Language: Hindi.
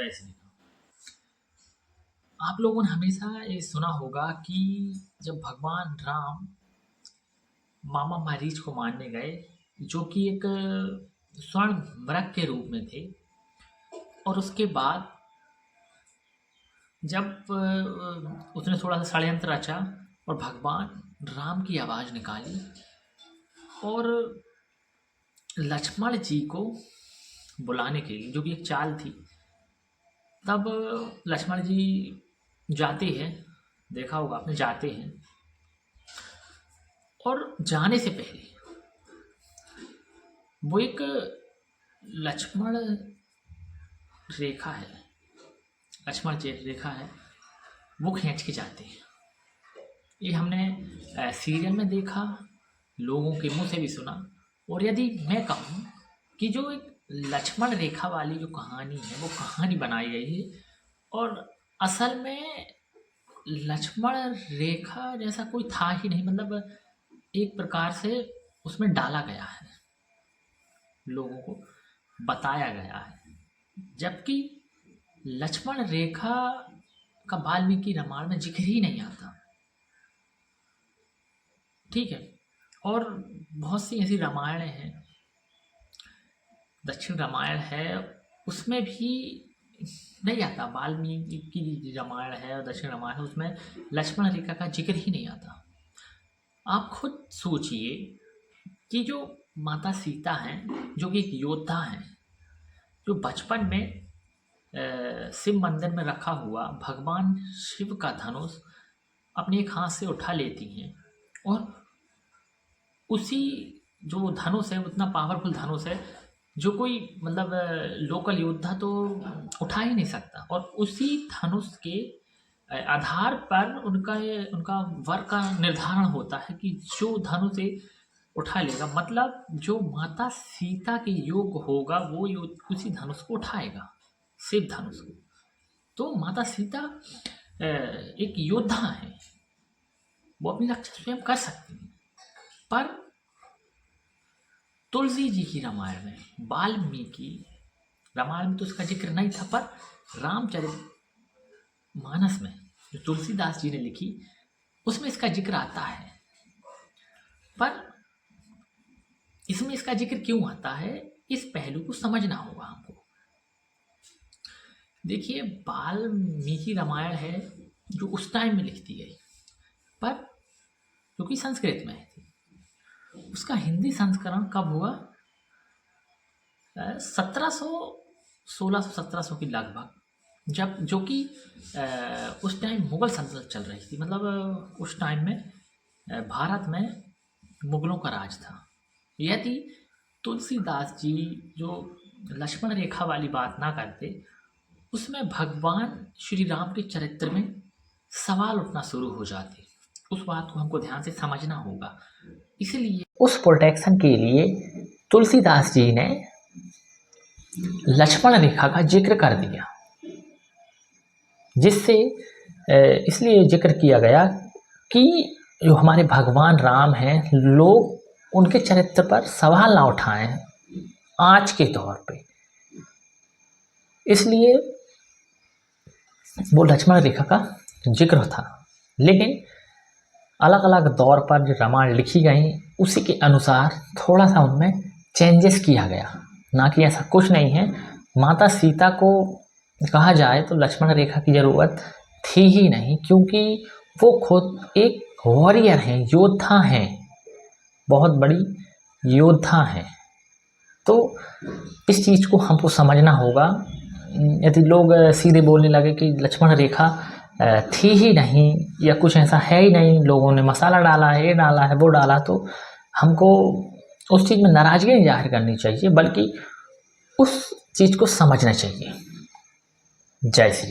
जय श्री राम। आप लोगों ने हमेशा ये सुना होगा कि जब भगवान राम मामा मारीच को मारने गए, जो कि एक स्वर्ण मृग के रूप में थे, और उसके बाद जब उसने थोड़ा सा षड्यंत्र रचा और भगवान राम की आवाज़ निकाली और लक्ष्मण जी को बुलाने के लिए, जो कि एक चाल थी, तब लक्ष्मण जी जाते हैं, देखा होगा आपने, जाते हैं और जाने से पहले वो एक लक्ष्मण रेखा है, लक्ष्मण रेखा है, वो खींच के जाते हैं। ये हमने सीरियल में देखा, लोगों के मुंह से भी सुना। और यदि मैं कहूँ कि जो एक लक्ष्मण रेखा वाली जो कहानी है, वो कहानी बनाई गई है और असल में लक्ष्मण रेखा जैसा कोई था ही नहीं, मतलब एक प्रकार से उसमें डाला गया है, लोगों को बताया गया है, जबकि लक्ष्मण रेखा का वाल्मीकि रामायण में जिक्र ही नहीं आता। ठीक है, और बहुत सी ऐसी रामायण हैं, दक्षिण रामायण है, उसमें भी नहीं आता। वाल्मीकि की रामायण है और दक्षिण रामायण है, उसमें लक्ष्मण रेखा का जिक्र ही नहीं आता। आप खुद सोचिए कि जो माता सीता हैं, जो कि एक योद्धा हैं, जो बचपन में शिव मंदिर में रखा हुआ भगवान शिव का धनुष अपने एक हाथ से उठा लेती हैं, और उसी जो धनुष है, उतना पावरफुल धनुष है जो कोई मतलब लोकल योद्धा तो उठा ही नहीं सकता, और उसी धनुष के आधार पर उनका वर का निर्धारण होता है कि जो धनुष से उठा लेगा, मतलब जो माता सीता के योग होगा वो उसी धनुष को उठाएगा, शिव धनुष को। तो माता सीता एक योद्धा है, वो अपनी रक्षा स्वयं कर सकती है। पर तुलसी जी की रामायण में, वाल्मीकि रामायण में तो उसका जिक्र नहीं था, पर रामचरित मानस में जो तुलसीदास जी ने लिखी, उसमें इसका जिक्र आता है। पर इसमें इसका जिक्र क्यों आता है, इस पहलू को समझना होगा हमको। देखिए, वाल्मीकि रामायण है जो उस टाइम में लिख दी गई, पर जो कि संस्कृत में थी, उसका हिंदी संस्करण कब हुआ? 1600 के लगभग, जब जो कि उस टाइम मुगल सल्तनत चल रही थी, मतलब उस टाइम में भारत में मुगलों का राज था। यदि तुलसीदास जी जो लक्ष्मण रेखा वाली बात ना करते, उसमें भगवान श्री राम के चरित्र में सवाल उठना शुरू हो जाते। उस बात को हमको ध्यान से समझना होगा। इसलिए उस प्रोटेक्शन के लिए तुलसीदास जी ने लक्ष्मण रेखा का जिक्र कर दिया, जिससे इसलिए जिक्र किया गया कि जो हमारे भगवान राम हैं, लोग उनके चरित्र पर सवाल ना उठाएं आज के दौर पे। इसलिए वो लक्ष्मण रेखा का जिक्र था। लेकिन अलग अलग दौर पर जो रामायण लिखी गई, उसी के अनुसार थोड़ा सा उनमें चेंजेस किया गया, ना कि ऐसा कुछ नहीं है। माता सीता को कहा जाए तो लक्ष्मण रेखा की ज़रूरत थी ही नहीं, क्योंकि वो खुद एक वॉरियर हैं, योद्धा हैं, बहुत बड़ी योद्धा हैं। तो इस चीज़ को हमको समझना होगा। यदि लोग सीधे बोलने लगे कि लक्ष्मण रेखा थी ही नहीं या कुछ ऐसा है ही नहीं, लोगों ने मसाला डाला है, ये डाला है, वो डाला, तो हमको उस चीज़ में नाराज़गी नहीं जाहिर करनी चाहिए, बल्कि उस चीज़ को समझना चाहिए। जय श्री